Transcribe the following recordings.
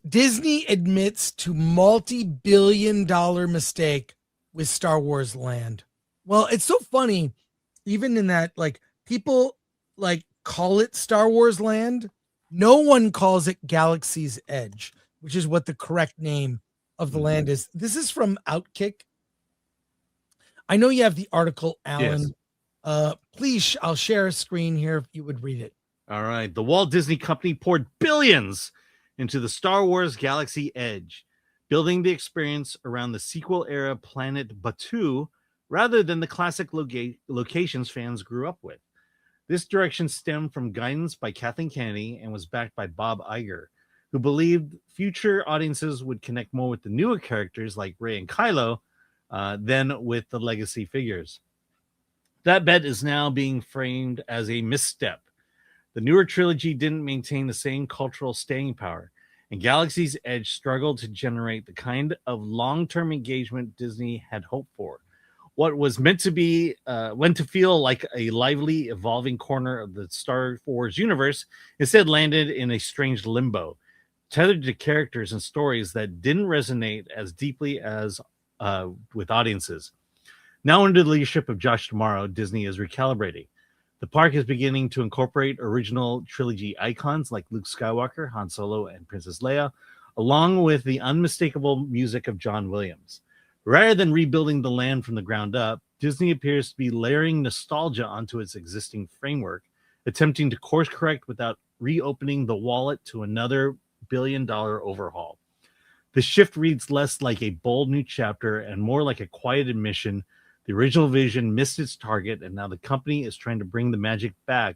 Disney admits to multi-billion-dollar mistake with Star Wars Land. Well, it's so funny, even in that, like, people like call it Star Wars Land. No one calls it Galaxy's Edge, which is what the correct name of the land is. This is from Outkick. I know you have the article, Alan. Yes. Please, I'll share a screen here if you would read it. All right. The Walt Disney Company poured billions into the Star Wars Galaxy Edge, building the experience around the sequel-era planet Batuu rather than the classic locations fans grew up with. This direction stemmed from guidance by Kathleen Kennedy and was backed by Bob Iger, who believed future audiences would connect more with the newer characters like Rey and Kylo than with the legacy figures. That bet is now being framed as a misstep. The newer trilogy didn't maintain the same cultural staying power, and Galaxy's Edge struggled to generate the kind of long-term engagement Disney had hoped for. What was meant to feel like a lively, evolving corner of the Star Wars universe instead landed in a strange limbo, tethered to characters and stories that didn't resonate as deeply as with audiences. Now, under the leadership of Josh D'Amaro, Disney is recalibrating. The park is beginning to incorporate original trilogy icons like Luke Skywalker, Han Solo, and Princess Leia, along with the unmistakable music of John Williams. Rather than rebuilding the land from the ground up, Disney appears to be layering nostalgia onto its existing framework, attempting to course correct without reopening the wallet to another billion-dollar overhaul. The shift reads less like a bold new chapter and more like a quiet admission. The original vision missed its target, and now the company is trying to bring the magic back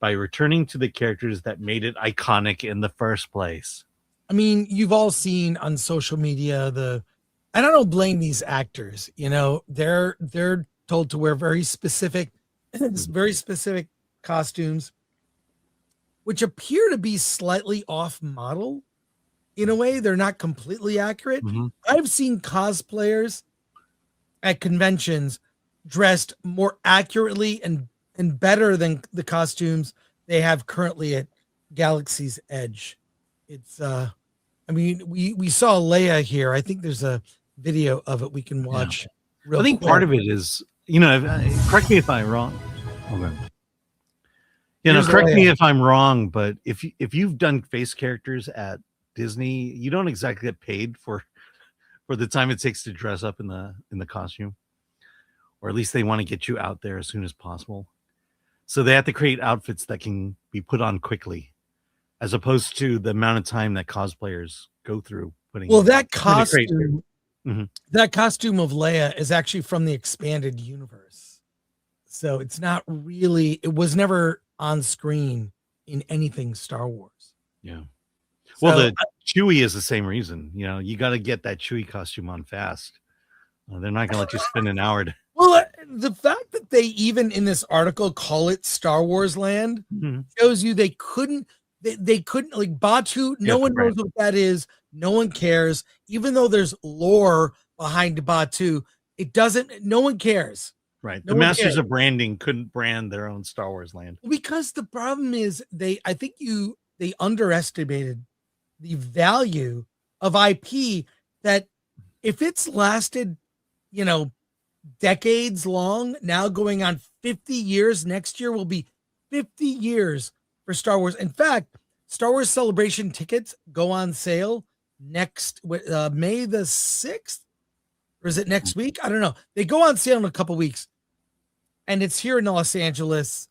by returning to the characters that made it iconic in the first place. I mean, you've all seen on social media and I don't blame these actors. You know, they're told to wear very specific costumes, which appear to be slightly off model. In a way, they're not completely accurate. Mm-hmm. I've seen cosplayers at conventions dressed more accurately and better than the costumes they have currently at Galaxy's Edge. It's I mean, we saw Leia here. I think there's a video of it we can watch. Yeah. I think part of it is, you know, correct me if I'm wrong. Okay. You know, correct me if I'm wrong, but if you've done face characters at Disney, you don't exactly get paid for the time it takes to dress up in the costume, or at least they want to get you out there as soon as possible. So they have to create outfits that can be put on quickly, as opposed to the amount of time that cosplayers go through putting. Well, that costume, that costume of Leia is actually from the expanded universe, so it's not really. It was never on screen in anything Star Wars. Yeah. Well, the Chewie is the same reason. You know, you got to get that Chewie costume on fast. They're not going to let you spend an hour. Well, the fact that they even in this article call it Star Wars Land shows you they couldn't like Batuu. No one knows what that is. No one cares. Even though there's lore behind Batuu, it doesn't. No one cares. Right. The masters of branding couldn't brand their own Star Wars Land because the problem is they underestimated the value of IP, that if it's lasted, you know, decades long, now going on 50 years, next year will be 50 years for Star Wars. In fact, Star Wars Celebration tickets go on sale next May the 6th, or is it next week? I don't know. They go on sale in a couple weeks, and it's here in Los Angeles.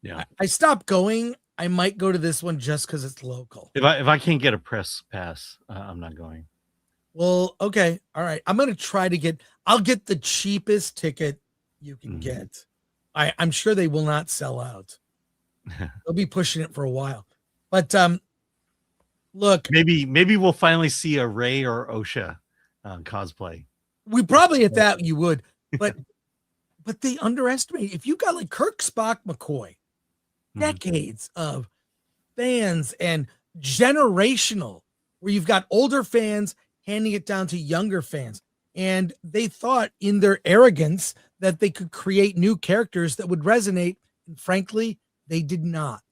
Yeah, I stopped going. I might go to this one just because it's local. If I can't get a press pass, I'm not going. Well, okay. All right. I'm going to try to I'll get the cheapest ticket you can get. I'm sure they will not sell out. They'll be pushing it for a while. But look. Maybe we'll finally see a Rey or Osha cosplay. We probably at that you would. But they underestimate. If you got like Kirk, Spock, McCoy, decades of fans and generational, where you've got older fans handing it down to younger fans, and they thought in their arrogance that they could create new characters that would resonate, and frankly they did not.